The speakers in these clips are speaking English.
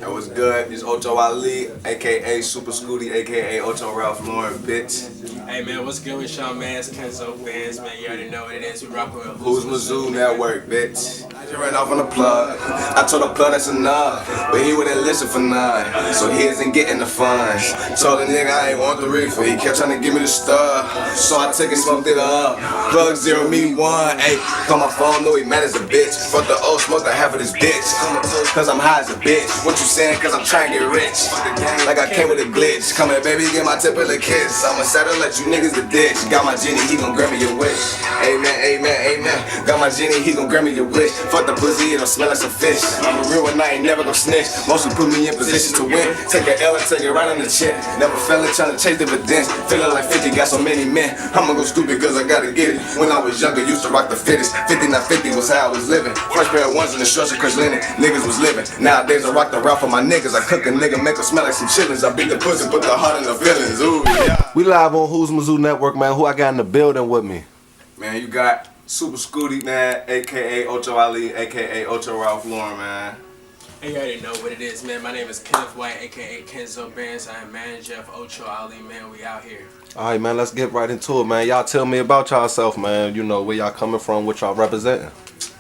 That was good. It's Ocho Ali, aka Super Scooty, aka Ocho Ralph Lauren, bitch. Hey man, what's good with y'all, man? It's Kenzo fans, man. You already know what it is. We rockin' with Houzmazoo Network, bitch. She ran off on the plug. I told the plug that's enough, but he wouldn't listen for none. So he isn't getting the funds. Told the nigga I ain't want the reefer. He kept trying to give me the stuff, so I took and smoked it up. Plug 0, me 1. Hey, call my phone, know he mad as a bitch. Fuck the old, smoked the half of this bitch. Cause I'm high as a bitch. What you saying? Cause I'm trying to get rich. Like I came with a glitch. Come here, baby, get my tip of the kiss. I'ma settle, let you niggas the ditch. Got my genie, he gon' grant me your wish. Amen, amen, amen. Got my genie, he gon' grant me your wish. Fuck the pussy, it don't smell like some fish. I'm a real one, I ain't never gon' snitch. Mostly put me in position to win. Take a L and take it right on the chin. Never fell in trying to chase dividends. Feeling like 50, got so many men. I'ma go stupid cause I gotta get it. When I was younger, used to rock the fittest. 50 not 50 was how I was living. First pair of ones in the structure, crush linen. Niggas was living. Nowadays I rock the route for my niggas. I cook a nigga, make her smell like some chillins. I beat the pussy, put the heart in the feelings. Ooh, yeah. We live on Houzmazoo Network, man. Who I got in the building with me? Man, you got Super Scooty, man, aka Ocho Ali, aka Ocho Ralph Lauren, man. Hey, you already know what it is, man. My name is Kenneth White, aka Kenzo Bands. I am manager of Ocho Ali, man. We out here. All right, man. Let's get right into it, man. Y'all tell me about yourself, man. You know where y'all coming from, what y'all representing.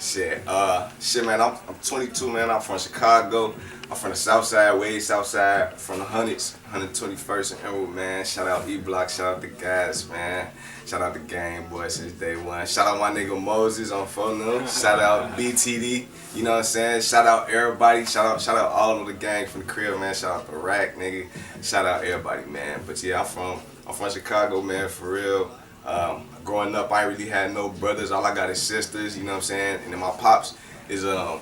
Shit, man. I'm 22, man. I'm from Chicago. I'm from the South Side, way South Side, from the Hundreds, 121st and Emerald, man. Shout out E Block, shout out the guys, man. Shout out the Game Boy since day one. Shout out my nigga Moses on phone. Shout out BTD, you know what I'm saying? Shout out everybody. Shout out all of the gang from the crib, man. Shout out the Rack, nigga. Shout out everybody, man. But yeah, I'm from Chicago, man, for real. Growing up, I ain't really had no brothers. All I got is sisters, you know what I'm saying? And then my pops is a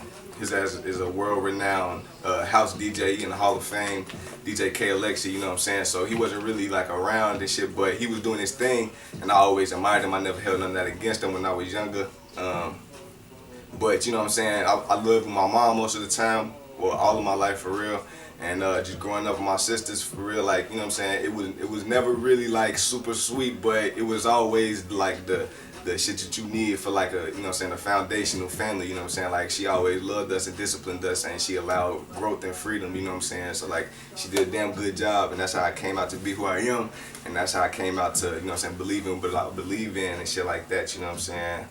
world-renowned house DJ in the Hall of Fame, DJ K Alexi, you know what I'm saying? So he wasn't really like around and shit, but he was doing his thing, and I always admired him. I never held none of that against him when I was younger. But you know what I'm saying? I lived with my mom most of the time, well, all of my life for real. And just growing up with my sisters for real, like, you know what I'm saying? It was never really like super sweet, but it was always like the shit that you need for like a, you know what I'm saying, a foundational family, you know what I'm saying? Like she always loved us and disciplined us, and she allowed growth and freedom, you know what I'm saying? So like she did a damn good job, and that's how I came out to be who I am, and that's how I came out to, you know what I'm saying, believe in and shit like that, you know what I'm saying?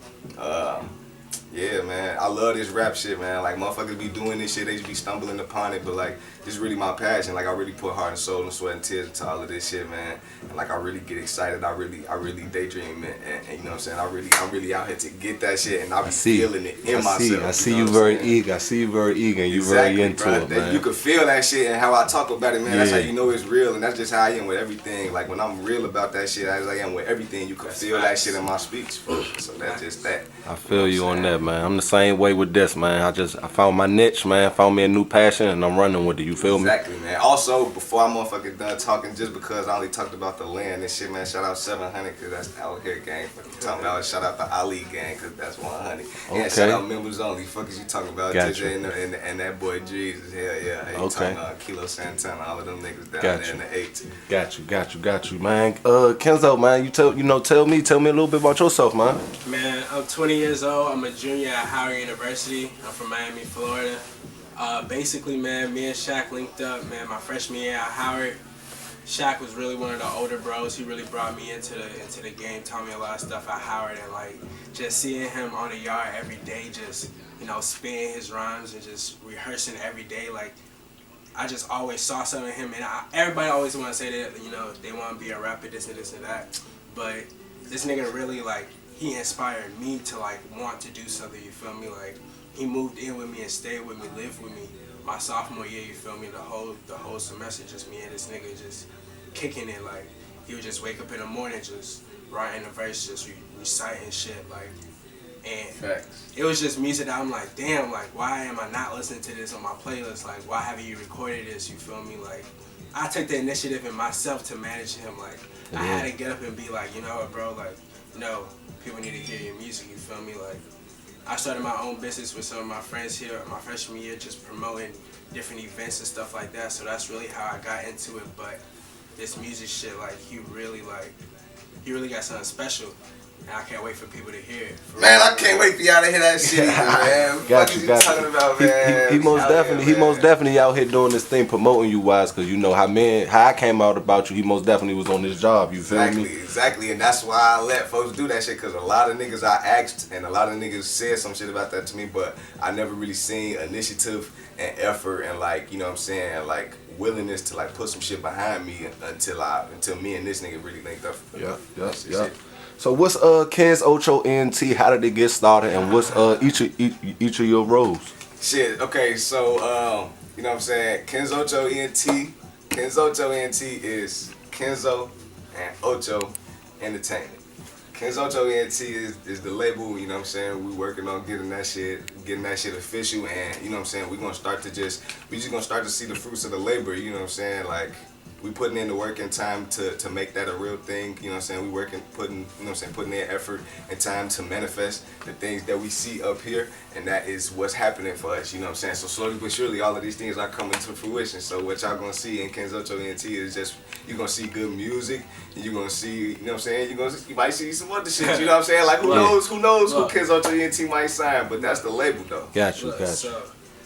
Yeah, man, I love this rap shit, man. Like, motherfuckers be doing this shit, they just be stumbling upon it, but like, this is really my passion. Like, I really put heart and soul and sweat and tears into all of this shit, man. And like, I really get excited. I really daydream, and you know what I'm saying? I'm really out here to get that shit, and I be feeling it in myself. I see you very eager. I see you very eager, and you very into it, man. You can feel that shit, and how I talk about it, man. Yeah. That's how you know it's real, and that's just how I am with everything. Like, when I'm real about that shit, as I am with everything, you can feel that shit in my speech. So that's just that. I feel you on that, man. I'm the same way with this, man. I found my niche, man. Found me a new passion, and I'm running with it. You feel me? Exactly, man. Also, before I'm motherfucking done talking, just because I only talked about the land and shit, man, shout out 700, because that's out here gang. Talking about, shout out the Ali gang, because that's 100. Okay. And shout out members only. Fuck is you talking about? JJ and that boy Jesus. Hell yeah. Hey, okay. Talking about Kilo Santana, all of them niggas down there in the 8. Got you, man. Kenzo, man, tell me a little bit about yourself, man. Man, I'm 20 years old. I'm a junior at Howard University. I'm from Miami, Florida. Basically, man, me and Shaq linked up, man, my freshman year at Howard. Shaq was really one of the older bros. He really brought me into the game, taught me a lot of stuff at Howard, and like just seeing him on the yard every day, just, you know, spitting his rhymes and just rehearsing every day, like I just always saw something in him, and everybody always want to say that, you know, they want to be a rapper, this and that, but this nigga really, like, he inspired me to like want to do something, you feel me? Like, he moved in with me and stayed with me, lived with me my sophomore year, you feel me? The whole semester, just me and this nigga just kicking it. Like, he would just wake up in the morning, just writing a verse, just reciting shit, like, and facts. It was just music that I'm like, damn, like, why am I not listening to this on my playlist? Like, why haven't you recorded this, you feel me? Like, I took the initiative in myself to manage him. Like, I had to get up and be like, you know what, bro, like, no, people need to hear your music, you feel me? Like, I started my own business with some of my friends here my freshman year, just promoting different events and stuff like that. So that's really how I got into it. But this music shit, like, he really got something special. and I can't wait for people to hear it. Man, I can't wait for y'all to hear that shit, man. Got What you, you got talking you. about, man? He most Out definitely, here, he most man. definitely out here doing this thing, promoting you wise, cause you know how I came out about you. He most definitely was on this job. You feel me? Exactly, and that's why I let folks do that shit. Cause a lot of niggas I asked, and a lot of niggas said some shit about that to me, but I never really seen initiative and effort and like, you know what I'm saying, like willingness to like put some shit behind me until me and this nigga really linked up. Yeah. So what's Kenzocho Ent? How did it get started, and what's each of your roles? Shit. Okay, so you know what I'm saying, Kenzocho Ent. Kenzocho Ent is Kenzo and Ocho Entertainment. Kenzocho Ent is the label, you know what I'm saying? We working on getting that shit official, and you know what I'm saying, we just gonna start to see the fruits of the labor, you know what I'm saying? Like we putting in the work and time to make that a real thing, you know what I'm saying? We putting in effort and time to manifest the things that we see up here, and that is what's happening for us, you know what I'm saying? So slowly but surely all of these things are coming to fruition. So what y'all gonna see in Kenzocho Ent is just, you're gonna see good music, and you're gonna see, you know what I'm saying, you might see some other shit, you know what I'm saying? Like who knows who Kenzocho Ent might sign, but that's the label though. Got you.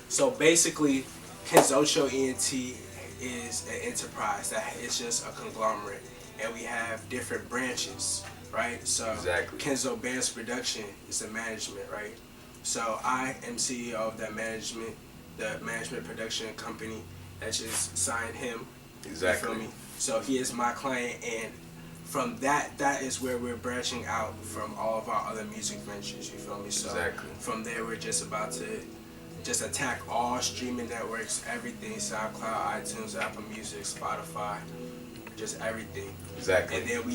So basically, Kenzocho Ent is an enterprise that is just a conglomerate, and we have different branches, right? So Exactly. Kenzo Band's production is the management, right? So I am CEO of that management, the management production company that just signed him. Exactly. You feel me? So he is my client, and from that is where we're branching out from all of our other music ventures, you feel me? So Exactly. from there we're just about to just attack all streaming networks, everything, SoundCloud, iTunes, Apple Music, Spotify, just everything. Exactly. And then we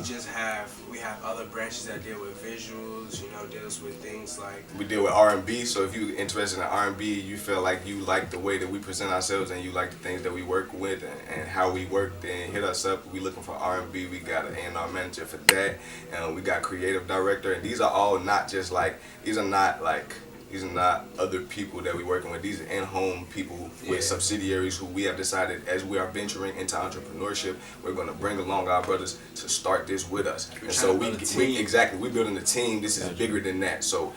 have other branches that deal with visuals, you know, deals with things like, we deal with R&B, so if you're interested in R&B, you feel like you like the way that we present ourselves and you like the things that we work with and how we work, then hit us up. We looking for R&B. We got an A&R manager for that, and we got creative director. And these are all not just like, these are not other people that we're working with. These are in-home people with subsidiaries who we have decided, as we are venturing into entrepreneurship, we're going to bring along our brothers to start this with us. And so we're building a team. This is bigger than that. So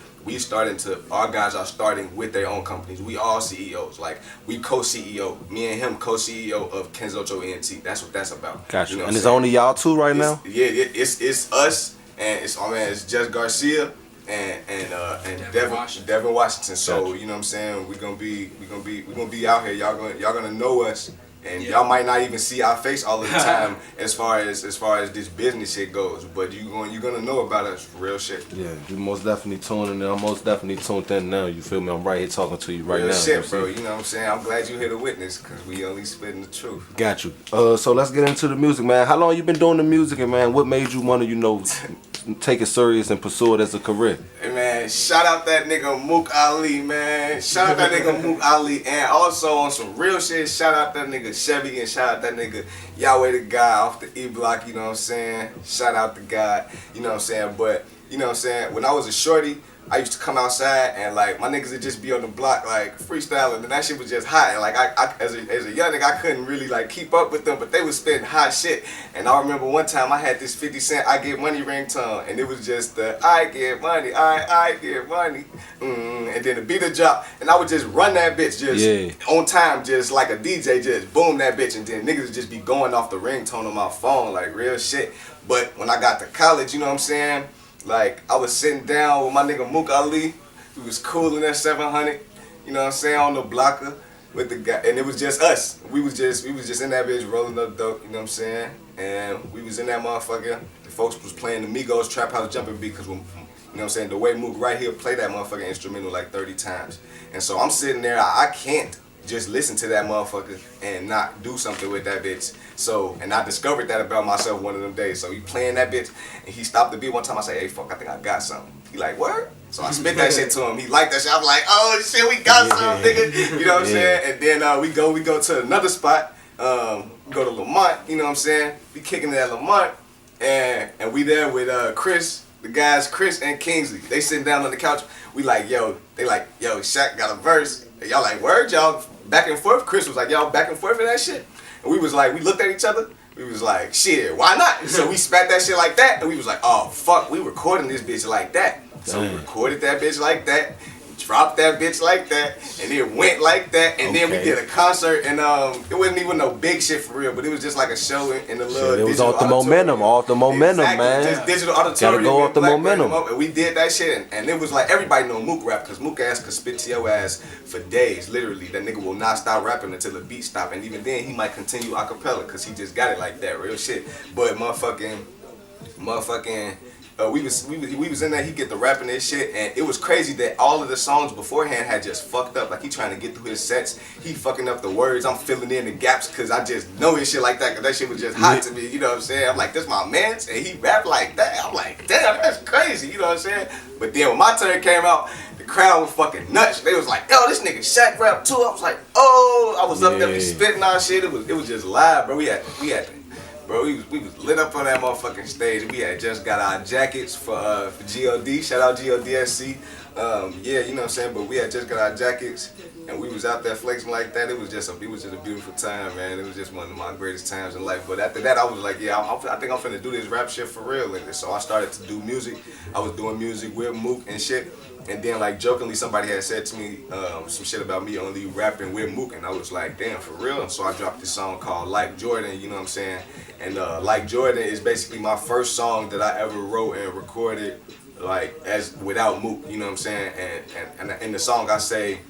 our guys are starting with their own companies. We all CEOs. Like, we co-CEO. Me and him co-CEO of Kenzocho Ent. That's what that's about. Gotcha. You know and it's only y'all two right now? Yeah, it's us, and it's Jess Garcia and Devin Washington. So Gotcha. you know what I'm saying, we're gonna be out here. Y'all gonna know us, and y'all might not even see our face all the time as far as this business shit goes. But you're gonna know about us, real shit. Yeah, you most definitely tuning in. I'm most definitely tuned in now. You feel me? I'm right here talking to you right Real now. shit, bro. You know what I'm saying? I'm glad you here to witness, because we only spitting the truth. Got you. So let's get into the music, man. How long you been doing the music, and man, what made you want to, take it serious and pursue it as a career? Hey man, shout out that nigga Mook Ali, man. Shout out that nigga Mook Ali, and also on some real shit, shout out that nigga Chevy, and shout out that nigga Yahweh the guy off the E Block, you know what I'm saying? Shout out the guy, you know what I'm saying? But, you know what I'm saying, when I was a shorty, I used to come outside and like my niggas would just be on the block like freestyling, and that shit was just hot. And like I as a young nigga, I couldn't really like keep up with them, but they was spitting hot shit. And I remember one time I had this 50 Cent I Get Money ringtone, and it was just the I get money, I get money, and then the beat would drop, and I would just run that bitch just on time, just like a DJ, just boom that bitch, and then niggas would just be going off the ringtone on my phone like real shit. But when I got to college, you know what I'm saying? Like, I was sitting down with my nigga Mook Ali. We was cooling that 700, you know what I'm saying, on the blocker with the guy, and it was just us. We was just in that bitch rolling up dope, you know what I'm saying? And we was in that motherfucker. The folks was playing the Migos Trap House Jumping Beat, because, you know what I'm saying, the way Mook right here play that motherfucking instrumental like 30 times. And so I'm sitting there, I can't just listen to that motherfucker and not do something with that bitch. So, and I discovered that about myself one of them days. So he playing that bitch, and he stopped the beat one time. I say, hey, fuck, I think I got something. He like, what? So I spit that shit to him. He liked that shit. I'm like, oh shit, we got something, nigga. You know what I'm saying? And then we go to another spot. We go to Lamont. You know what I'm saying? We kicking it at Lamont, and we there with Chris. The guys, Chris and Kingsley. They sitting down on the couch. We like, yo. They like, yo, Shaq got a verse. And y'all like, word, y'all back and forth. Chris was like, y'all back and forth in that shit. And we was like, we looked at each other, We was like, shit, why not? So we spat that shit like that, and we was like, oh fuck, we recording this bitch like that. So we recorded that bitch like that, dropped that bitch like that, and it went like that, and then we did a concert, and it wasn't even no big shit for real, but it was just like a show in the little. It was off the momentum, man. Just digital auditorium. Gotta go off the momentum. And we did that shit, and it was like everybody know Mook rap, cause Mook ass could spit to your ass for days, literally. That nigga will not stop rapping until the beat stop, and even then he might continue a cappella, cause he just got it like that, real shit. But motherfucking. We was in there, he get the rapping this shit, and it was crazy that all of the songs beforehand had just fucked up. Like he trying to get through his sets, he fucking up the words, I'm filling in the gaps because I just know his shit like that, because that shit was just hot to me, you know what I'm saying? I'm like, this my man's, and he rap like that. I'm like, damn, that's crazy, you know what I'm saying? But then when my turn came out, the crowd was fucking nuts. They was like, yo, this nigga Shaq rap too. I was like, oh, I was up there spitting our shit. It was just live, bro. We had Bro, we was lit up on that motherfucking stage. We had just got our jackets for GOD. Shout out GODSC. Yeah, you know what I'm saying. But we had just got our jackets, and we was out there flexing like that. It was just a beautiful time, man. It was just one of my greatest times in life. But after that, I was like, yeah, I think I'm finna do this rap shit for real. And so I started to do music. I was doing music with Mook and shit. And then, like, jokingly, somebody had said to me some shit about me only rapping with Mook, and I was like, damn, for real? So I dropped this song called Like Jordan, you know what I'm saying? And Like Jordan is basically my first song that I ever wrote and recorded, like, as without Mook, you know what I'm saying? And in the song I say,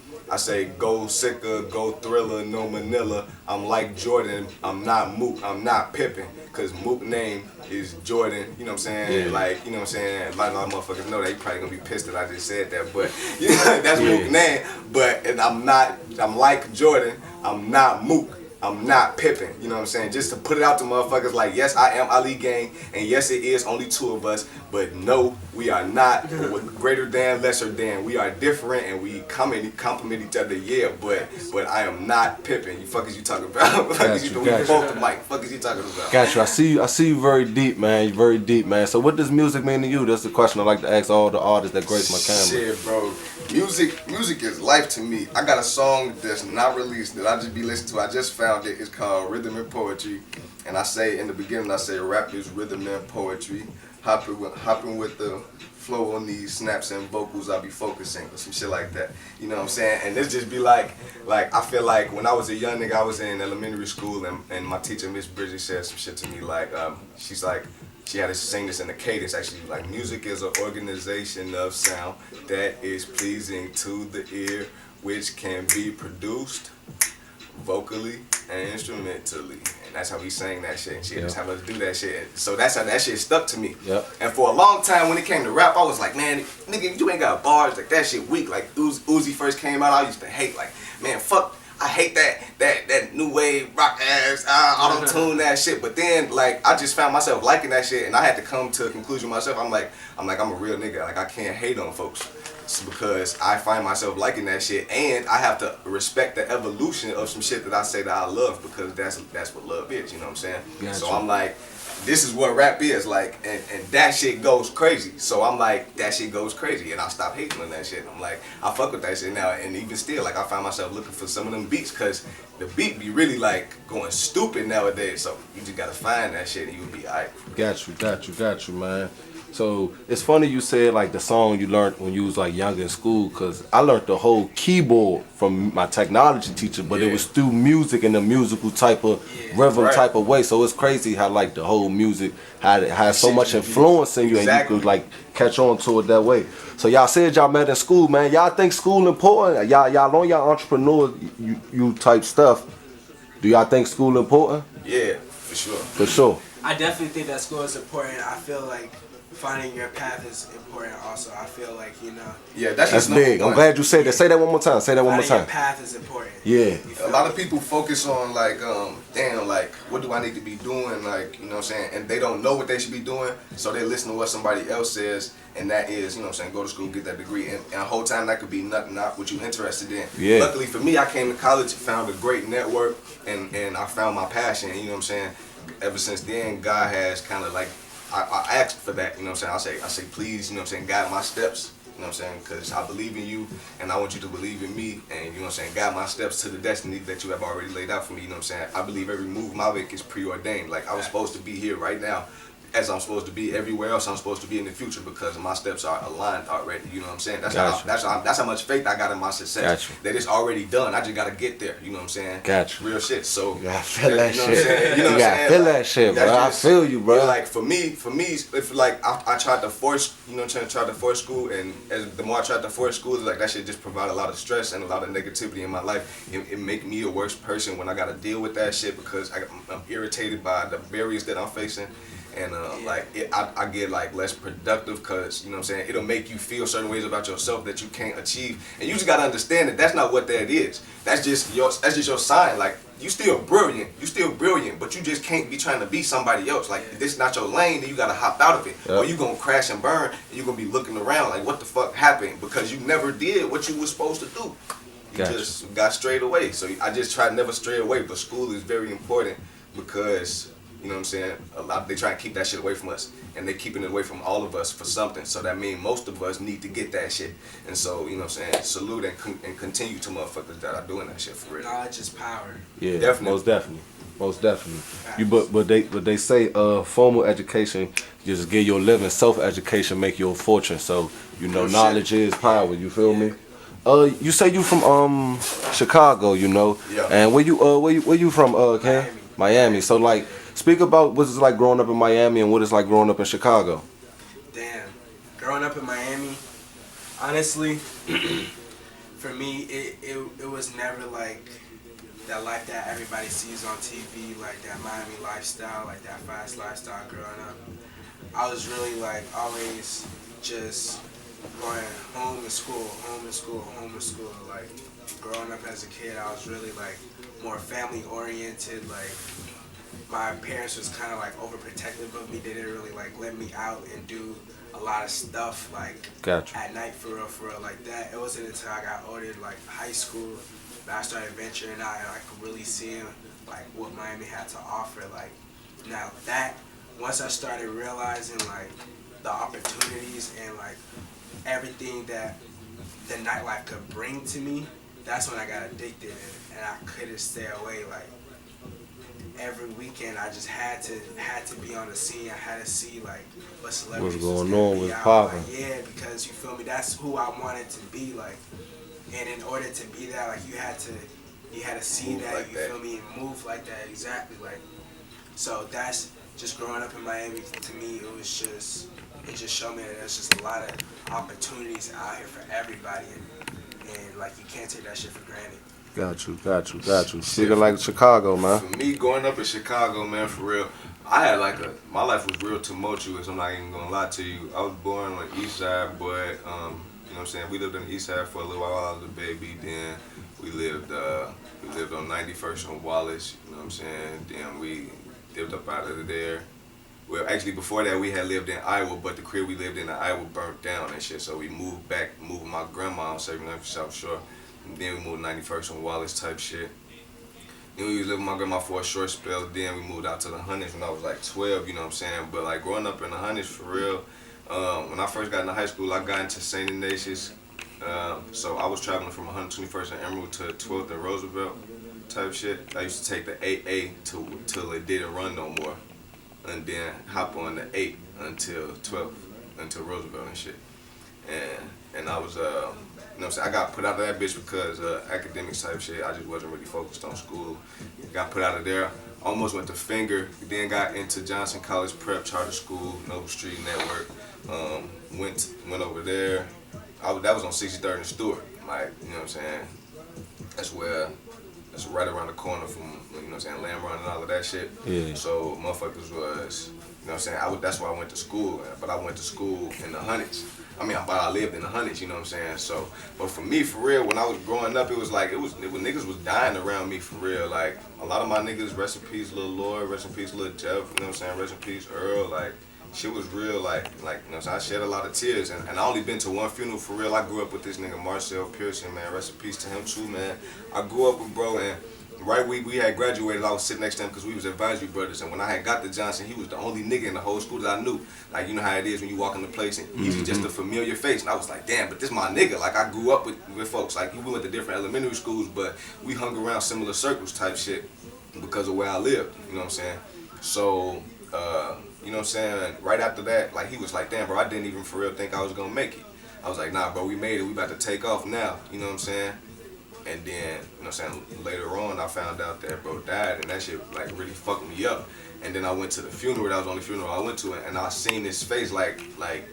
go Sicka, go Thriller, no Manila. I'm like Jordan, I'm not Mook, I'm not Pippin. Cause Mook name is Jordan, you know what I'm saying? Yeah. Like, you know what I'm saying? A lot of motherfuckers know that. You probably gonna be pissed that I just said that, but you know, that's Mook name. But and I'm like Jordan, I'm not Mook. I'm not Pippin, you know what I'm saying? Just to put it out to motherfuckers like, yes, I am Ali Gang, and yes, it is only two of us, but no, we are not greater than, lesser than. We are different, and we compliment each other, yeah, but I am not Pippin. You fuck is you talking about? We both the mic. Fuck is you talking about? Got you. I see you very deep, man. You're very deep, man. So what does music mean to you? That's the question I like to ask all the artists that grace my camera. Shit, bro. Music is life to me. I got a song that's not released that I just be listening to. I just found it. It's called Rhythm and Poetry. And I say in the beginning, I say rap is rhythm and poetry. Hopping with the flow on these snaps and vocals, I be focusing or some shit like that. You know what I'm saying? And this just be like I feel like when I was a young nigga, I was in elementary school, and my teacher, Miss Bridget, said some shit to me like, she's like, she had to sing this in the cadence, actually, like, music is an organization of sound that is pleasing to the ear, which can be produced vocally and instrumentally. And that's how we sang that shit. She just have us do that shit. So that's how that shit stuck to me. Yep. And for a long time, when it came to rap, I was like, man, nigga, you ain't got bars. Like, that shit weak. Like, Uzi first came out, I used to hate, like, man, fuck. I hate that new wave rock ass auto-tune that shit. But then, like, I just found myself liking that shit, and I had to come to a conclusion myself. I'm a real nigga. Like, I can't hate on folks. It's because I find myself liking that shit, and I have to respect the evolution of some shit that I say that I love, because that's what love is. You know what I'm saying? Gotcha. So I'm like, this is what rap is like, and that shit goes crazy. So I'm like, that shit goes crazy, and I stop hating on that shit. I'm like, I fuck with that shit now, and even still, like, I find myself looking for some of them beats, cause the beat be really like going stupid nowadays. So you just gotta find that shit, and you'll be alright. Got you, man. So it's funny you said like the song you learned when you was like younger in school, cause I learned the whole keyboard from my technology teacher, but it was through music in a musical type of rhythm type of way. So it's crazy how like the whole music had so much influence in you, and you could like catch on to it that way. So y'all said y'all met in school, man. Y'all think school important? Y'all on y'all entrepreneur you type stuff. Do y'all think school important? Yeah, for sure. For sure. I definitely think that school is important. I feel like finding your path is important also. I feel like, you know. Yeah, that's big. I'm glad you said that. Say that one more time. Finding your path is important. Yeah. A lot of people focus on like, damn, like, what do I need to be doing? Like, you know what I'm saying? And they don't know what they should be doing, so they listen to what somebody else says, and that is, you know what I'm saying, go to school, get that degree. And the whole time that could be nothing, not what you're interested in. Yeah. Luckily for me, I came to college, found a great network, and I found my passion, you know what I'm saying? Ever since then, God has kind of like, I asked for that, you know what I'm saying? I say, please, you know what I'm saying, guide my steps. You know what I'm saying? Because I believe in you, and I want you to believe in me, and you know what I'm saying, guide my steps to the destiny that you have already laid out for me, you know what I'm saying? I believe every move my make is preordained. Like, I was supposed to be here right now, as I'm supposed to be everywhere else I'm supposed to be in the future, because my steps are aligned already. You know what I'm saying? That's that's how much faith I got in my success. Gotcha. That it's already done. I just gotta get there. You know what I'm saying? Gotcha. Real shit. So You gotta feel that you know what I'm shit. saying? You know You what I'm gotta saying? feel Like, that shit, bro. that's I just- feel you, bro. yeah, like for me, if like I tried to force, you know, tried to force school, and as the more I tried to force school, like that shit just provide a lot of stress and a lot of negativity in my life. It make me a worse person when I gotta deal with that shit, because I'm irritated by the barriers that I'm facing. And I get like less productive, because you know what I'm saying, it'll make you feel certain ways about yourself that you can't achieve, and you just gotta understand that that's not what that is. That's just your sign. Like, you still brilliant, but you just can't be trying to be somebody else. Like, if this is not your lane, then you gotta hop out of it, or you gonna crash and burn, and you gonna be looking around like, what the fuck happened, because you never did what you were supposed to do. You just got strayed away. So I just try to never stray away, but school is very important, because you know what I'm saying, they try to keep that shit away from us, and they keeping it away from all of us for something. So that means most of us need to get that shit. And so, you know what I'm saying, salute and continue to motherfuckers that are doing that shit for real. Knowledge is power. Yeah, Definitely. most definitely. But they say formal education just give you a living. Self-education make you a fortune. So you know, knowledge is power. You feel me? You say you from Chicago, you know? Yeah. And where you from, Ken? Miami. So like, speak about what it's like growing up in Miami and what it's like growing up in Chicago. Damn. Growing up in Miami, honestly, for me, it was never like that life that everybody sees on TV, like that Miami lifestyle, like that fast lifestyle growing up. I was really like always just going home and school, home and school, home and school. Like, growing up as a kid, I was really like more family oriented. Like, my parents was kind of like overprotective of me. They didn't really like let me out and do a lot of stuff like at night for real like that. It wasn't until I got older, like high school, that I started venturing out and I could really see like what Miami had to offer. Like, now that once I started realizing like the opportunities and like everything that the nightlife could bring to me, that's when I got addicted, and I couldn't stay away. Like, every weekend I just had to be on the scene. I had to see like what celebrities What's going was gonna on be with out. popping. Like, yeah, because you feel me, that's who I wanted to be. Like, and in order to be that, like, you had to see Move that, like you that. feel me, and move like that. Exactly. Like, so that's just growing up in Miami. To me, it just showed me that there's just a lot of opportunities out here for everybody, and like, you can't take that shit for granted. Got you. Speaking like Chicago, man. For me, growing up in Chicago, man, for real, I had like my life was real tumultuous. I'm not even gonna lie to you. I was born on the east side, but you know what I'm saying, we lived on the east side for a little while I was a baby. Then we lived on 91st on Wallace. You know what I'm saying? Then we lived up out of there. Well, actually, before that, we had lived in Iowa, but the crib we lived in Iowa burnt down and shit. So we moved with my grandma on 79th South Shore. And then we moved 91st on Wallace type shit. Then we was living with my grandma for a short spell. Then we moved out to the Hundreds when I was like 12, you know what I'm saying? But like, growing up in the Hundreds, for real, when I first got into high school, I got into St. Ignatius. So I was traveling from 121st and Emerald to 12th and Roosevelt type shit. I used to take the 8A till it didn't run no more, and then hop on the 8 until 12th, until Roosevelt and shit. And I was, you know what I'm saying, I got put out of that bitch because academics type shit. I just wasn't really focused on school. Got put out of there. Almost went to Finger. Then got into Johnson College Prep Charter School, Noble Street Network. Went over there. That was on 63rd and Stewart. Like, you know what I'm saying? That's right around the corner from, you know what I'm saying, Lamb Run and all of that shit. Yeah. So motherfuckers was, you know what I'm saying, that's why I went to school. But I went to school in the Hundreds. But I lived in the Hundreds, you know what I'm saying? So, but for me, for real, when I was growing up, it was niggas was dying around me, for real. Like, a lot of my niggas, rest in peace, Lil Lloyd, rest in peace, Lil Jeff, you know what I'm saying, rest in peace, Earl, like, shit was real, like, you know what I'm saying, I shed a lot of tears, and I only been to one funeral, for real. I grew up with this nigga, Marcel Pearson, man, rest in peace to him too, man. I grew up with bro, and right, we had graduated. I was sitting next to him because we was advisory brothers. And when I had got to Johnson, he was the only nigga in the whole school that I knew. Like, you know how it is when you walk in the place and he's just a familiar face. And I was like, damn, but this my nigga. Like, I grew up with folks. Like, we went to different elementary schools, but we hung around similar circles type shit because of where I lived. You know what I'm saying? So, you know what I'm saying? Right after that, like, he was like, damn, bro, I didn't even for real think I was going to make it. I was like, nah, bro, we made it. We about to take off now. You know what I'm saying? And then, you know what I'm saying, later on, I found out that bro died, and that shit, like, really fucked me up. And then I went to the funeral. That was the only funeral I went to, and I seen his face, like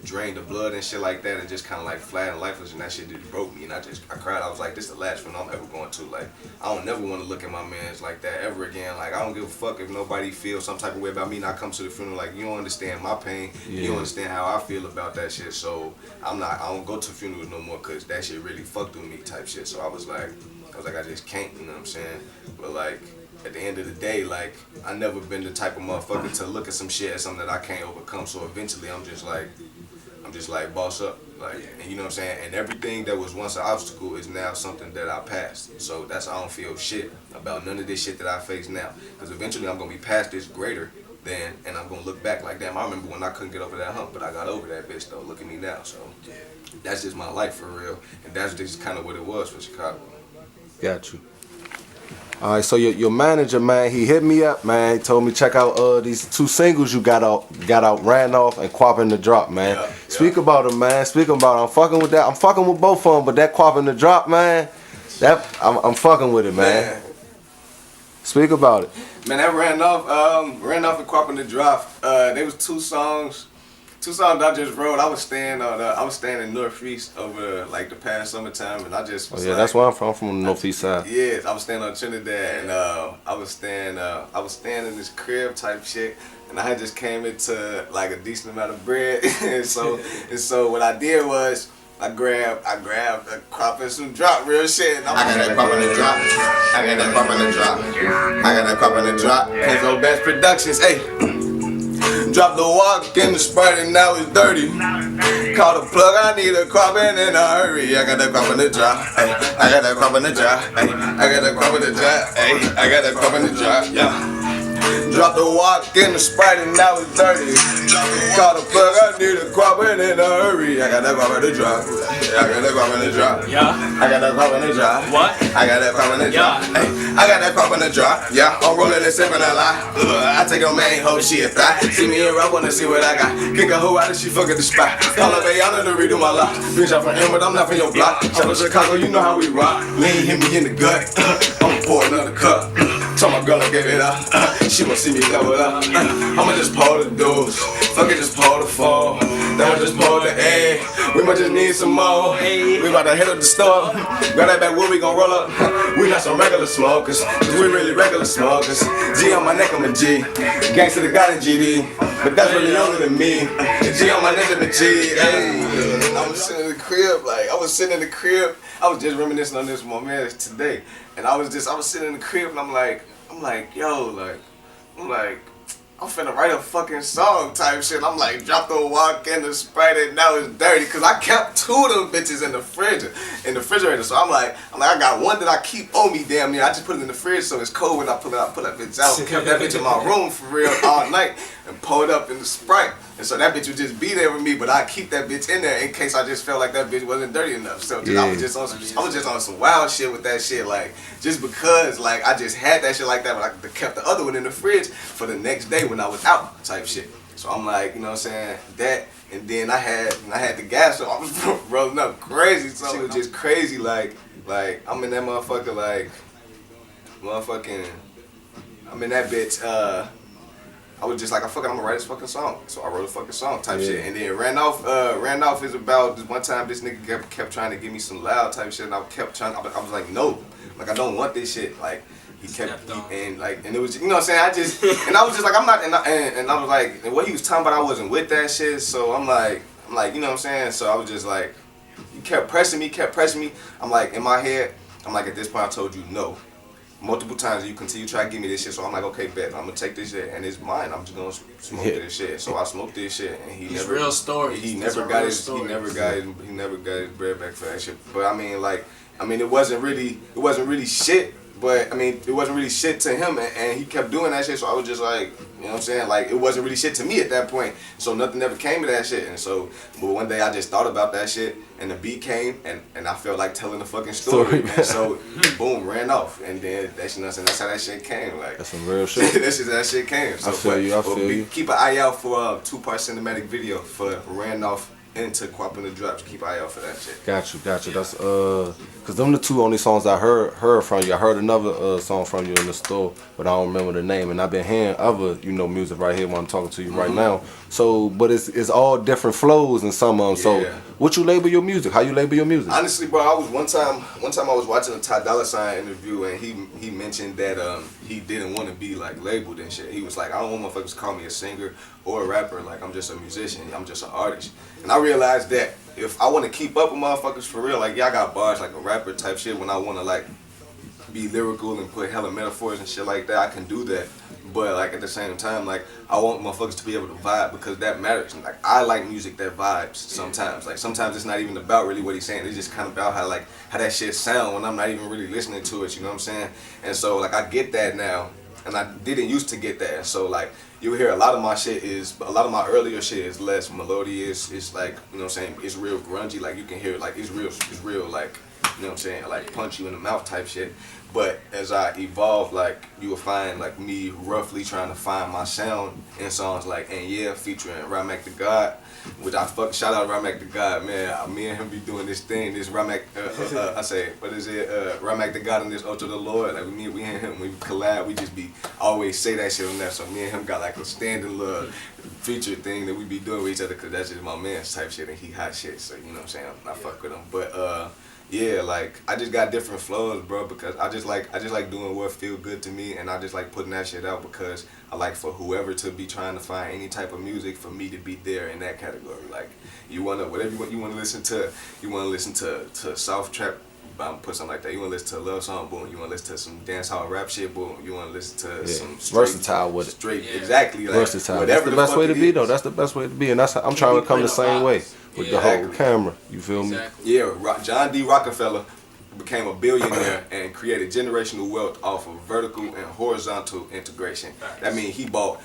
drained of blood and shit like that, and just kind of, like, flat and lifeless, and that shit just broke me, and I cried. I was like, this is the last funeral I'm ever going to. Like, I don't never want to look at my mans like that ever again. Like, I don't give a fuck if nobody feels some type of way about me, and I come to the funeral, like, you don't understand my pain, you don't understand how I feel about that shit, so I don't go to funerals no more, because that shit really fucked with me type shit. So I was like, I just can't, you know what I'm saying? But, like, at the end of the day, like, I never been the type of motherfucker to look at some shit as something that I can't overcome. So eventually I'm just like boss up. Like, and you know what I'm saying? And everything that was once an obstacle is now something that I passed. So that's, I don't feel shit about none of this shit that I face now. Because eventually I'm going to be past this greater than, and I'm going to look back like, damn, I remember when I couldn't get over that hump, but I got over that bitch though. Look at me now. So that's just my life for real. And that's just kind of what it was for Chicago. Got you. All right, so your manager, man, he hit me up, man. He told me check out these 2 singles you got out, Ran Off and Quap in the Drop, man. Yeah, Speak about them, man. Speak about it. I'm fucking with that. I'm fucking with both of them, but that Quap in the Drop, man, I'm fucking with it, man. Speak about it. Man, that Ran Off and Quap in the Drop. They was 2 songs. 2 songs I just wrote. I was staying in Northeast over like the past summertime, and I just was that's where I'm from. I'm from the Northeast side. Yeah, I was staying on Trinidad, and I was staying in this crib type shit, and I had just came into like a decent amount of bread, and so what I did was I grabbed a Quap and some drop, real shit. And I got that Quap in the Drop. I got that Quap in the Drop. I got that Quap in the Drop. Kenzo Best Productions, hey. Drop the walk in the Sprite and now it's dirty. Call the plug, I need a Quap in a hurry. I got that Quap in the Drop. Ay, I got that Quap in the Drop. Ay, I got that Quap in the Drop. Ay, I got that Quap in the Drop. Yeah. Drop the walk in the Sprite and now it's dirty. Call the plug, I need a Quap in a hurry. I got that Quap in the Drop. I got that Quap in the Drop. Yeah. I got that Quap in the Drop. What? I got that Quap in the Drop. Yeah. Ay, I got that Quap in the Drop. Yeah. I'm rolling and sipping a lot. I take your main hoe, she a thigh. See me in rock, wanna see what I got. Kick a hoe out and she fuck at the spot. Call up Ayana to redo my lot. Bitch, I'm from him, but I'm not from your block. Shout out Chicago, you know how we rock. Lean hit me in the gut. I'ma pour another cup. Told my girl I gave it up. She won't see me double up. I'ma just pour the deuce. Fuck it, just pour the four. Then I just pour the egg. We might just need some more. We about to hit up the store. Grab that back wood, we gon' roll up. We not some regular smokers, cause we really regular smokers. G on my neck, I'm a G. Gangsta the God in GD. But that's really younger than me. G on my neck, I'm a G. Hey. I was sitting in the crib, I was just reminiscing on this with my man today. And I was sitting in the crib and I'm like, I'm finna write a fucking song type shit. I'm like, drop the walk in the Sprite and now it's dirty. Cause I kept 2 of them bitches in the refrigerator. So I'm like, I got one that I keep on me damn near. I just put it in the fridge so it's cold when I pull that bitch out. Kept that bitch in my room for real all night and pulled up in the Sprite. And so that bitch would just be there with me, but I keep that bitch in there in case I just felt like that bitch wasn't dirty enough. So I was just on some wild shit with that shit, like just because like I just had that shit like that, but I kept the other one in the fridge for the next day when I was out type shit. So I'm like, you know what I'm saying, that, and then I had the gas, so I was rolling up crazy. So it was just crazy, like I'm in that motherfucker, I'm in that bitch. I was just like, I'm gonna write this fucking song. So I wrote a fucking song type shit. And then Ran Off is about this one time this nigga kept trying to give me some loud type shit, and I was like, no. Like, I don't want this shit. Like, he kept, and it was, you know what I'm saying? And I was just like, I'm not, and I was like, and what he was talking about, I wasn't with that shit. So I'm like, you know what I'm saying? So I was just like, he kept pressing me. I'm like, in my head, I'm like, at this point, I told you no. Multiple times, and you continue to try to give me this shit, so I'm like, okay, bet, I'm gonna take this shit, and it's mine. I'm just gonna smoke this shit. So I smoked this shit, and he never got his bread back for that shit. But I mean, it wasn't really shit. But I mean, it wasn't really shit to him, and he kept doing that shit. So I was just like, you know what I'm saying? Like, it wasn't really shit to me at that point. So nothing ever came of that shit. And so, but one day I just thought about that shit, and the beat came, and I felt like telling the fucking story. And so, boom, ran off. And then that's, you know what I'm saying? That's how that shit came. Like, That's some real shit. that's just how that shit came. So, I feel you. I feel you. Keep an eye out for a 2-part cinematic video for Ran Off into Quap in the Drops. Keep an eye out for that shit. Got you. That's cause them the two only songs I heard from you. I heard another song from you in the store, but I don't remember the name. And I've been hearing other, music right here when I'm talking to you right now. So, but it's all different flows and some of them. So, what you label your music? How you label your music? Honestly, bro, I was one time I was watching a Ty Dolla $ign interview, and he mentioned that he didn't want to be like labeled and shit. He was like, I don't want motherfuckers to call me a singer or a rapper. Like, I'm just a musician. I'm just an artist. And I realized that if I want to keep up with motherfuckers for real, like, I got bars like a rapper type shit. When I want to like be lyrical and put hella metaphors and shit like that, I can do that. But like at the same time, like, I want motherfuckers to be able to vibe, because that matters. Like, I like music that vibes sometimes. Like, sometimes it's not even about really what he's saying. It's just kind of about how that shit sound when I'm not even really listening to it. You know what I'm saying? And so like, I get that now, and I didn't used to get that. So like, you hear a lot of my earlier shit is less melodious. It's like, you know what I'm saying, it's real grungy. Like, you can hear it, like, it's real like, you know what I'm saying, like punch you in the mouth type shit. But as I evolve, like, you will find like me roughly trying to find my sound in songs like And Yeah featuring Ramak the God, which shout out Ramak the God, man. Me and him be doing this thing, this Ramak Ramak the God and this Ocho the Lord. Like, we and him, we collab, we just be always say that shit on there. So me and him got like a standing little feature thing that we be doing with each other, cause that's just my man's type shit, and he hot shit. So you know what I'm saying, I fuck with him. But yeah, like, I just got different flows, bro, because I just like doing what feel good to me, and I just like putting that shit out, because I like for whoever to be trying to find any type of music, for me to be there in that category. Like, whatever you want to listen to soft trap, put something like that. You want to listen to a love song, boom. You want to listen to some dance hall rap shit, boom. You want to listen to some versatile with it. Exactly. Like, versatile. That's the best way to be, though. That's the best way to be, and that's I'm trying to come the same way with the whole camera. You feel me? Yeah, John D. Rockefeller became a billionaire and created generational wealth off of vertical and horizontal integration. That means he bought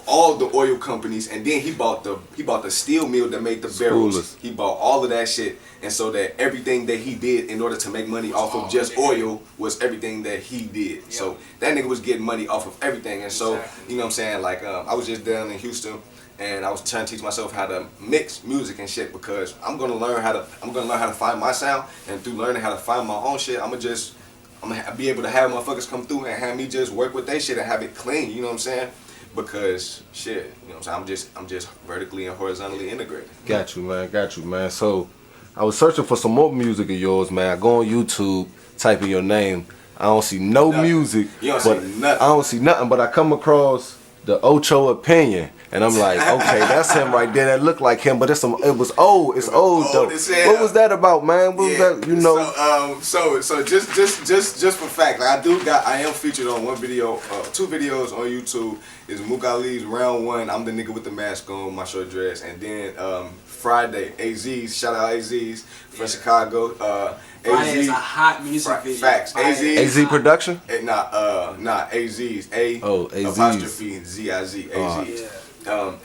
all the oil companies, and then he bought the steel mill that made the barrels. He bought all of that shit, and so that everything that he did in order to make money off of just oil was everything that he did. So that nigga was getting money off of everything. And so, you know what I'm saying, like, I was just down in Houston, and I was trying to teach myself how to mix music and shit, because I'm gonna learn how to find my sound, and through learning how to find my own shit, I'm gonna be able to have motherfuckers come through and have me just work with their shit and have it clean. You know what I'm saying? Because shit, you know what I'm saying, I'm just vertically and horizontally integrated. Got you, man. So I was searching for some more music of yours, man. I go on YouTube, type in your name. I don't see nothing. Music. You don't see nothing. I don't see nothing, but I come across the Ocho Opinion. And I'm like, okay, that's him right there. That looked like him, but it was old. It's old though. What was that about, man? What was that? You know. So just for fact, like, I am featured on one video, 2 videos on YouTube. Is Mook Ali's Round 1. I'm the nigga with the mask on, my short dress, and then Friday, AZ's, shout out AZ's from Chicago. Friday is a hot music video. Facts. AZ production? Nah, AZ's. AZ's. Apostrophe Z-I-Z. AZ's.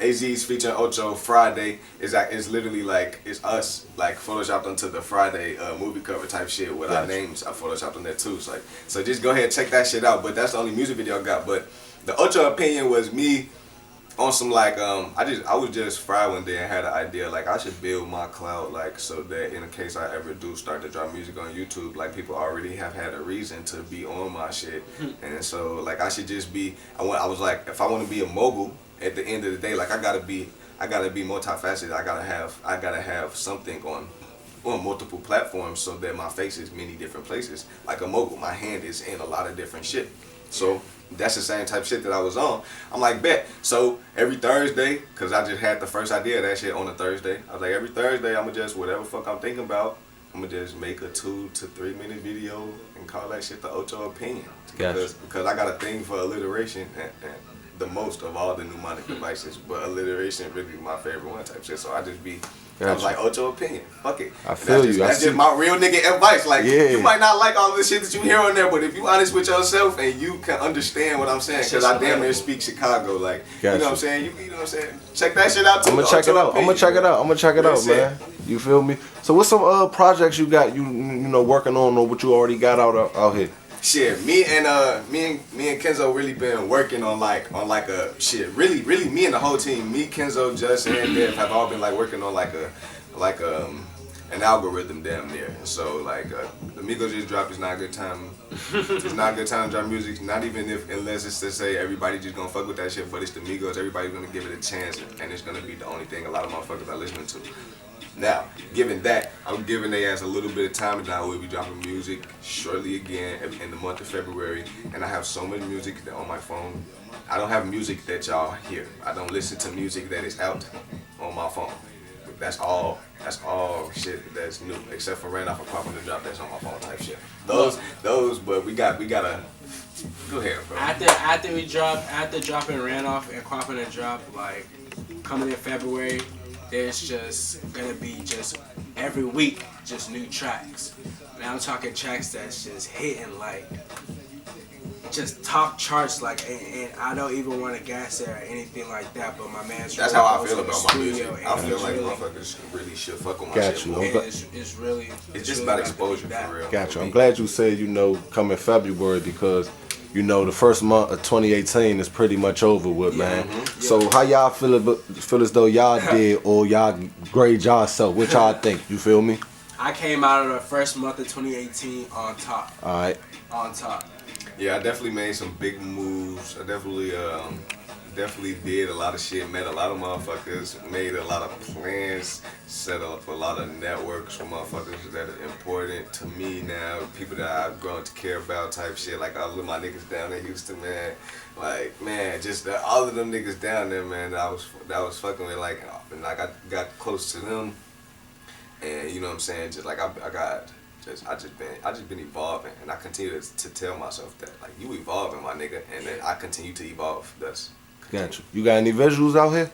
AZ's featuring Ocho. Friday is literally like, it's us like photoshopped onto the Friday movie cover type shit with our names. I photoshopped on there too. So just go ahead and check that shit out. But that's the only music video I got. But the Ocho Opinion was me on some like I was just fried one day and had an idea like I should build my cloud, like, so that in case I ever do start to drop music on YouTube, like, people already have had a reason to be on my shit. And so like I should just be, I was like, if I want to be a mogul at the end of the day, like, I gotta be multifaceted. I gotta have something on multiple platforms, so that my face is many different places. Like a mogul, my hand is in a lot of different shit. So that's the same type of shit that I was on. I'm like, bet. So every Thursday, cause I just had the first idea of that shit on a Thursday. I was like, every Thursday I'ma just, whatever fuck I'm thinking about, I'ma just make a 2 to 3 minute video and call that shit the Ocho Opinion. Gotcha. Because I got a thing for alliteration and the most of all the mnemonic devices, but alliteration really my favorite one type shit. So I just be I was like, Ocho opinion. Fuck it. I feel you. That's just my real nigga advice. Like, Yeah. you might not like all the shit that you hear on there, but if you honest with yourself and you can understand what I'm saying, because I damn near speak Chicago, like, you know what I'm saying? You know what I'm saying? Check that shit out too. I'm gonna check it out. I'm gonna check it out. I'm gonna check it out, Real man. You feel me? So what's some projects you got you know working on or what you already got out here? Shit, me and Kenzo really been working on like a shit. Really, me and the whole team, me, Kenzo, Just, and Dev have all been like working on like an algorithm damn near. So like the Migos just dropped It's Not a Good Time. It's not a good time to drop music. Not even unless it's to say everybody just gonna fuck with that shit, but it's the Migos. Everybody's gonna give it a chance, and it's gonna be the only thing a lot of motherfuckers are listening to. Now, given that, I'm giving their ass a little bit of time, and now we'll be dropping music shortly again in the month of February. And I have so much music that on my phone. I don't have music that y'all hear. I don't listen to music that is out on my phone. That's all shit that's new, except for Ran Off and Pop on the Drop that's on my phone type shit. Those, but we gotta go ahead, bro. After dropping Ran Off and Pop on the Drop, like coming in February, there's just gonna be just every week just new tracks. Now I'm talking tracks that's just hitting like just top charts, like, and I don't even want to gas it or anything like that, but my man's that's really how I feel about my music. I feel like really, motherfuckers really should fuck with my Got shit you. more. It's just about exposure for real. Got you. I'm glad you said coming February because the first month of 2018 is pretty much over with, man. Mm-hmm. So how y'all feel as though y'all did or y'all grade y'allself? What y'all think? You feel me? I came out of the first month of 2018 on top. All right. On top. Yeah, I definitely made some big moves. I definitely did a lot of shit, met a lot of motherfuckers, made a lot of plans, set up a lot of networks for motherfuckers that are important to me now, people that I've grown to care about type shit. Like all of my niggas down in Houston, man. Like, man, just all of them niggas down there, man, that I was fucking with, like, and like I got close to them. And you know what I'm saying? Just like I just been evolving, and I continue to tell myself that, like, you evolving, my nigga, and then I continue to evolve. That's Got you. You got any visuals out here?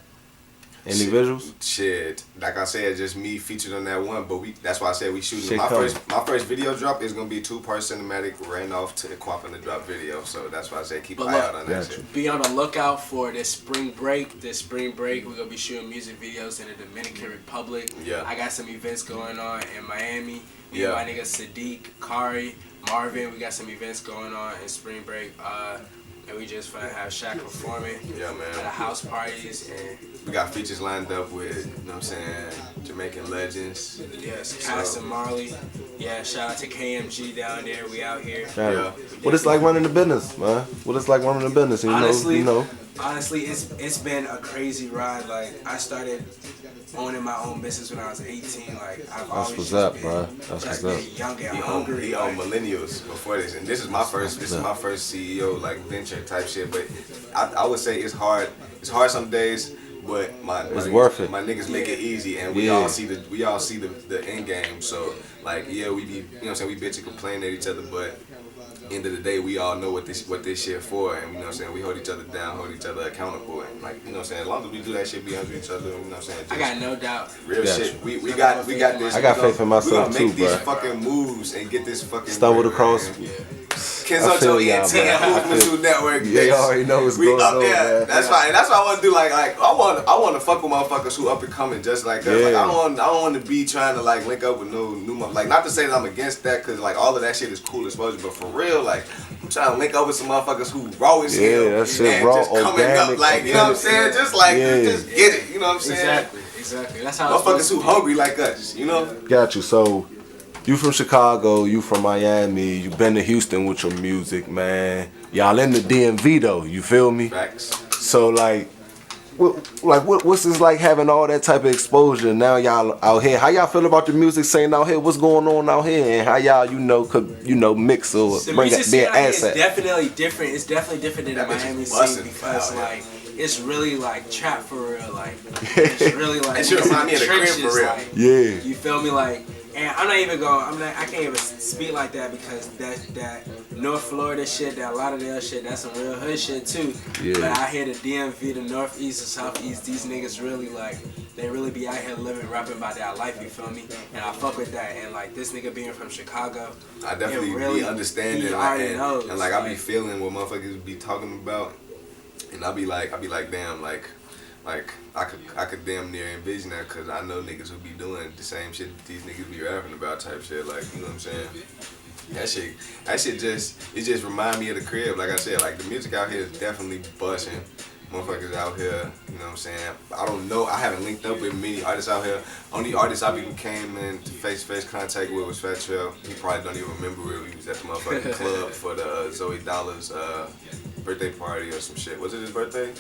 Any visuals? Shit, like I said, just me featured on that one, but that's why I said we shooting. Shit My coming. first video drop is gonna be 2-part cinematic, Ran Off to Quap in the Drop video. So that's why I said keep an eye out on that shit. Be on the lookout for this spring break. We're gonna be shooting music videos in the Dominican Republic. Yeah. I got some events going on in Miami. Yeah. My nigga Sadiq, Kari, Marvin. We got some events going on in spring break. And we just finna have Shaq performing. Yeah, man. At the house parties, and we got features lined up with, you know what I'm saying, Jamaican legends. yes, Cass and Marley. Yeah, shout out to KMG down there. We out here. Yeah. What it's like running the business, man? What it's like running the business? Honestly, it's been a crazy ride. Like, I started owning my own business when I was 18. Like, I've always what's just up, been, bro. That's just what's been young and He hungry. owned millennials before this, and this is my first CEO like venture type shit. But I would say it's hard. It's hard some days, but it's worth it. My niggas make it easy, and we all see the end game. So like, yeah, we be, you know what I'm saying, we bitch and complain at each other, but end of the day, we all know what this shit for, and you know what I'm saying, we hold each other down, hold each other accountable, and like, you know what I'm saying, as long as we do that shit, be under each other, you know what I'm saying. I got no doubt. Real shit. We got this. I got faith in myself we gonna too, make these bro. fucking moves and get this fucking stumbled across. Kenzocho Ent, Houzmazoo network. Yeah, you already know what's we going up on, there. man. That's why I want to do like I want to fuck with motherfuckers who up and coming just like us. Like, I don't want to be trying to like link up with no new like, not to say that I'm against that, cause like all of that shit is cool exposure, but for real, like, I'm trying to link up with some motherfuckers who raw as hell. That shit and raw, just coming organic, up, like, you know what I'm saying, just like just get it, you know what I'm saying. Exactly. That's how Motherfuckers who hungry like us, you know. Got you. So, you from Chicago, you from Miami, you been to Houston with your music, man. Y'all in the DMV though, you feel me? Facts. So like, what's this like having all that type of exposure? Now y'all out here, how y'all feel about the music scene out here? What's going on out here, and how y'all could mix or bring that be an asset? It's definitely different. It's definitely different than the Miami scene because like, it's really like trap for real. Like, it's really like that shit remind me of the crib for real. Like, Yeah. You feel me? Like, And I'm not even going. I can't even speak like that because that North Florida shit, that Lauderdale shit, that's some real hood shit too. Yeah. But out here, the DMV, the Northeast, the Southeast, these niggas really like, they really be out here living, rapping about that life. You feel me? And I fuck with that. And like this nigga being from Chicago, I definitely really, be understanding, he like, already knows, and like I be feeling what motherfuckers be talking about, and I be like, damn, like I could damn near envision that, cause I know niggas who be doing the same shit that these niggas be rapping about type shit, like, you know what I'm saying? That shit just remind me of the crib. Like I said, like the music out here is definitely busting. Motherfuckers out here, you know what I'm saying? I don't know, I haven't linked up with many artists out here. Only artist I came into face-to-face contact with was Fat Trail. He probably don't even remember where we was at the motherfucking club for the Zoe Dollar's birthday party or some shit. Was it his birthday?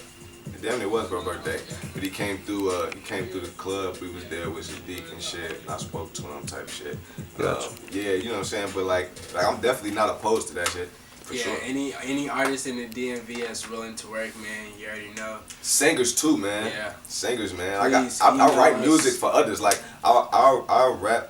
Damn, it was her birthday. But he came through the club. We was there with Sadiq and shit. I spoke to him type shit. Gotcha. Yeah, you know what I'm saying? But like I'm definitely not opposed to that shit. For yeah, sure. any artist in the DMV that's willing to work, man, you already know. Singers too, man. Yeah. Singers, man. Please, I write email music us. for others. Like I rap.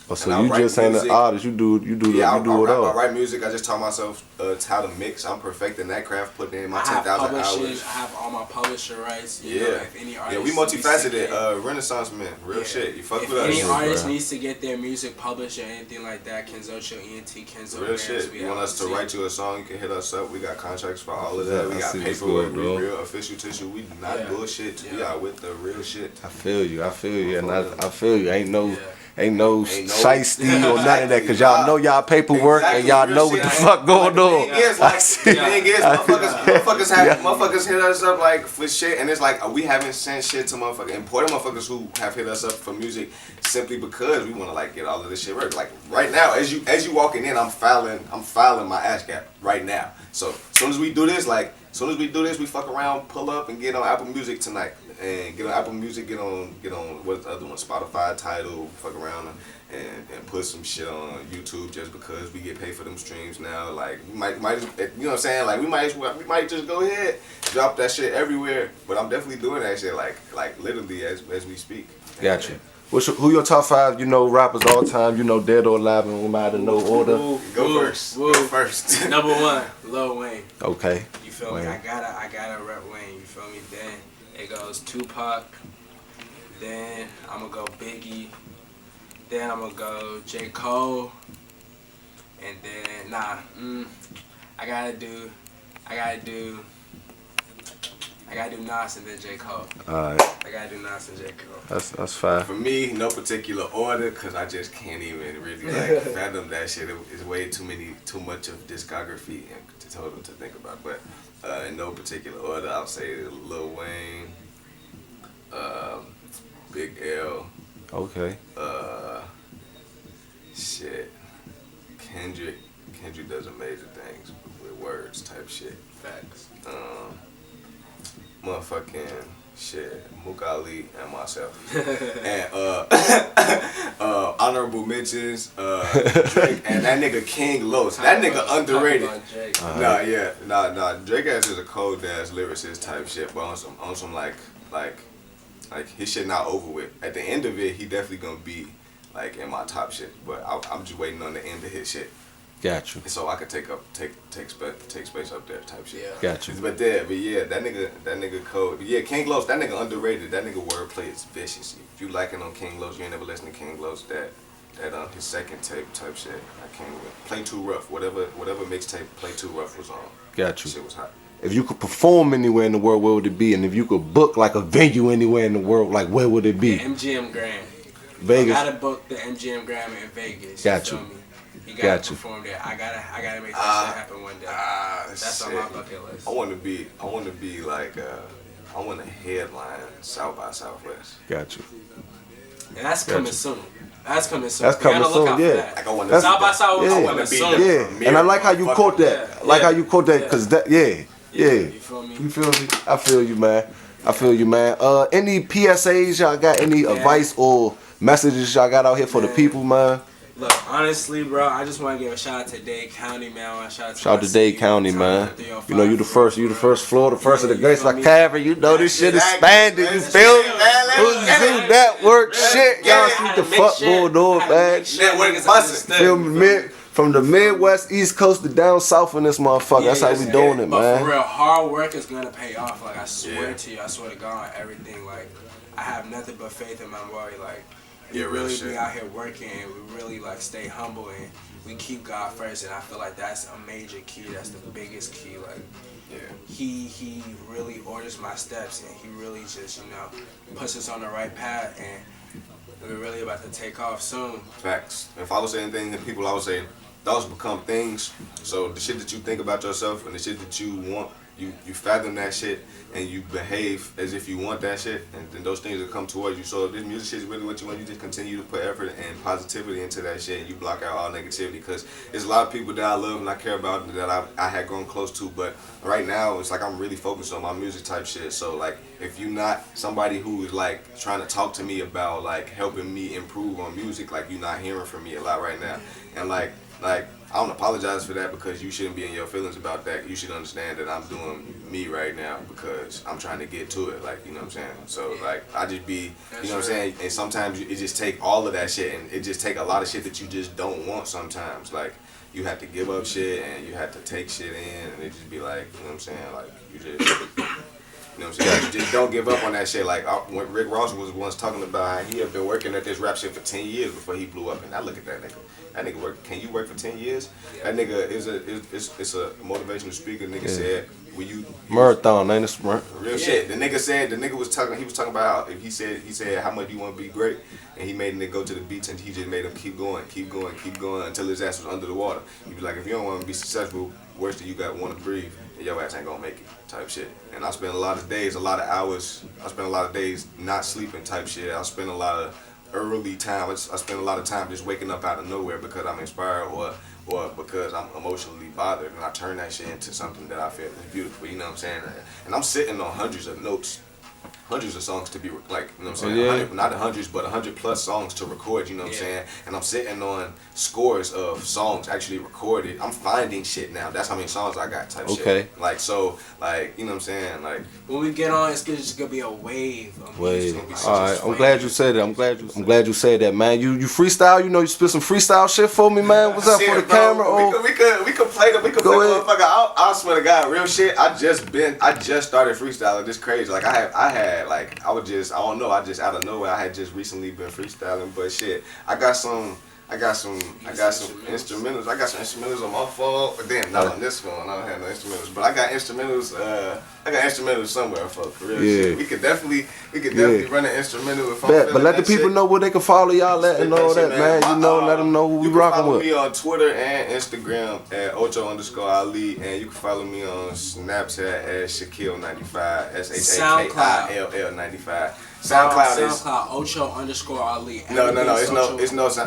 Oh, so And I you write just ain't an music. artist. You do Yeah, it all. I write music. I just taught myself how to mix. I'm perfecting that craft. Putting in my I have 10,000 publishing. hours. I have all my publisher rights. You Yeah. know, if any artist Yeah, we needs to multifaceted. get- Renaissance man. Real Yeah. shit. You fuck if with us. any Yeah, artist bro. needs to get their music published or anything like that, Kenzocho Ent, Kenzo Real Entcho, shit. You want us to write you a song, you can hit us up. We got contracts for all of that. Yeah, We I got see what's paperwork. good, We bro. real official tissue. We not Yeah. bullshit. We Yeah. are with the real shit. I feel you, and I feel you. Ain't no Ain't no- shiesty or none of that, cause y'all know y'all paperwork and Exactly, y'all real know what shit. the fuck going on. The thing is, I like, see. the thing is, motherfuckers hit us up like for shit, and it's like we haven't sent shit to motherfuckers, important motherfuckers who have hit us up for music simply because we want to like get all of this shit right. Like right now, as you walking in, I'm filing my ASCAP right now. So as soon as we do this, we fuck around, pull up, and get on Apple Music tonight. And get on Apple Music, get on what's the other one? Spotify, Tidal, fuck around and put some shit on YouTube just because we get paid for them streams now. Like we might just, you know what I'm saying? Like we might just go ahead, drop that shit everywhere. But I'm definitely doing that shit like literally as we speak. Gotcha. Who your top 5, rappers all time, dead or alive, and we might in no order? Go first. Go first. Number 1, Lil Wayne. Okay. You feel me? I gotta rep Wayne. You feel me? Then it goes Tupac. Then I'm gonna go Biggie. Then I'm gonna go J. Cole. And then I gotta do Nas and then J. Cole. Alright. I gotta do Nas and J. Cole. That's fine. For me, no particular order, cause I just can't even really like fathom that shit. It's way too much of discography and total to think about. But in no particular order, I'll say Lil Wayne, Big L, Okay. shit, Kendrick does amazing things with words type shit. Facts. Motherfucking shit, Mook Ali and myself. And honorable mentions, Drake and that nigga King Los. That nigga underrated. Nah. Drake ass is a cold ass lyricist type shit, but on some like his shit not over with. At the end of it, he definitely gonna be like in my top shit. But I'm just waiting on the end of his shit. Got you. So I could take space up there type shit. Yeah. Got you. But yeah, that nigga cold. But yeah, King Los, that nigga underrated. That nigga wordplay is vicious. If you liking on King Los, you ain't never listened to King Los. That his second tape type shit. I can't even Play Too Rough. Whatever mixtape Play Too Rough was on. Got you. Shit was hot. If you could perform anywhere in the world, where would it be? And if you could book like a venue anywhere in the world, like where would it be? MGM Grand. Vegas. I gotta book the MGM Grand in Vegas. Got you. you. Feel me? You gotta Got you. perform there. I gotta make that shit happen one day. That's on my bucket list. I want to be like I want to headline South by Southwest. Got you. And that's coming soon. That's coming soon. That's coming You gotta look soon, out yeah. for that. Like I want to South by Southwest Yeah. coming soon. Yeah, and I like how you quote that. I like how you quote that, cause that, yeah. You feel me? You feel me? I feel you, man. Any PSAs y'all got? Any advice or messages y'all got out here for the people, man? Look, honestly, bro, I just want to give a shout out to Dade County, man. I want to Shout out to Dade County, man. You know, you the first floor, the first of the greats like Caver. You know this shit expanded. You feel me? Houzmazoo network shit. Y'all see the fuck going on, man. Network busting. Feel me? From the Midwest, East Coast to down south in this motherfucker. That's how we doing it, but man. For real, hard work is gonna pay off. Like I swear to you, I swear to God, everything. Like I have nothing but faith in my boy. Like we really be out here working, and we really like stay humble, and we keep God first. And I feel like that's a major key. That's the biggest key. Like he really orders my steps, and he really just puts us on the right path, and we're really about to take off soon. Facts. If I was saying anything to people, I would say thoughts become things. So the shit that you think about yourself and the shit that you want, you fathom that shit and you behave as if you want that shit, and then those things will come towards you. So if this music shit is really what you want, you just continue to put effort and positivity into that shit, and you block out all negativity, because there's a lot of people that I love and I care about that I had grown close to, but right now it's like I'm really focused on my music type shit. So like if you're not somebody who is like trying to talk to me about like helping me improve on music, like you're not hearing from me a lot right now. And like I don't apologize for that, because you shouldn't be in your feelings about that. You should understand that I'm doing me right now because I'm trying to get to it, like, you know what I'm saying? So like I just be, you know what I'm saying? And sometimes it just take all of that shit, and it just take a lot of shit that you just don't want sometimes. Like you have to give up shit and you have to take shit in, and it just be like, you know what I'm saying? Like you just, you know what I'm saying? You just don't give up on that shit. Like when Rick Ross was once talking about how he had been working at this rap shit for 10 years before he blew up, and I look at that nigga. That nigga work. Can you work for 10 years? That nigga is a motivational speaker. Nigga said, "Will you marathon? Ain't it smart? Real shit." The nigga said he was talking about how if he said how much you want to be great, and he made the nigga go to the beach, and he just made him keep going until his ass was under the water. He be like, if you don't want to be successful, worse than you got want to breathe, and your ass ain't gonna make it, type shit. And I spent a lot of days, a lot of hours. I spent a lot of days not sleeping, type shit. I spent a lot of early time. I spend a lot of time just waking up out of nowhere because I'm inspired or because I'm emotionally bothered, and I turn that shit into something that I feel is beautiful. You know what I'm saying? And I'm sitting on hundreds of notes, hundreds of songs to be like, you know what I'm saying? Not hundreds, but 100+ songs to record. You know what I'm saying? And I'm sitting on scores of songs actually recorded. I'm finding shit now. That's how many songs I got. Type shit. Like so, like you know what I'm saying? Like when we get on, it's just gonna be a wave. All right, I'm glad you said that. I'm glad you said that, man. You freestyle. You know, you spit some freestyle shit for me, man. What's up for the camera? We could play the motherfucker. I swear to God, real shit. I just started freestyling. This crazy. Like I had like I just out of nowhere. I had just recently been freestyling, but shit, I got some instrumentals. I got some instrumentals on my phone. But damn, not on this phone. I don't have no instrumentals. But I got instrumentals. Somewhere for real shit. We could definitely run an instrumental if I'm feeling but let the that people shit. know where they can follow y'all at and all that, man. You know, let them know who we rocking with. You can follow me on Twitter and Instagram at Ocho_Ali, and you can follow me on Snapchat at Shaquille95, SHAKILL95. SoundCloud Ocho_Ali. No.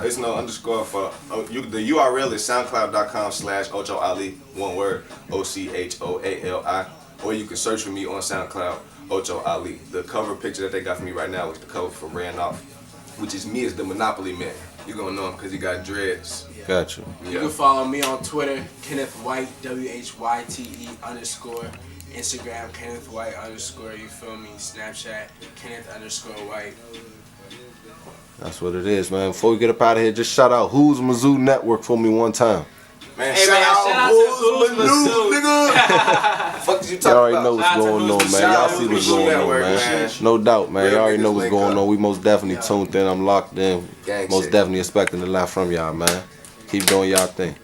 It's no underscore for the URL is soundcloud.com/OchoAli, one word, OCHOALI, or you can search for me on SoundCloud, Ocho Ali. The cover picture that they got for me right now is the cover for Ran Off, which is me as the Monopoly Man. You're gonna know him because he got dreads. Gotcha. You can follow me on Twitter, Kenneth White, WHYTE_. Instagram, Kenneth White_, you feel me? Snapchat, Kenneth_White. That's what it is, man. Before we get up out of here, just shout out Houzmazoo Network for me one time. Man, shout out Houzmazoo, nigga. Fuck did you talking about? Y'all already know what's going on, man. Y'all see what's going on, man. No doubt, man. Y'all already know what's going on. We most definitely tuned in. I'm locked in. Most definitely expecting a lot from y'all, man. Keep doing y'all thing.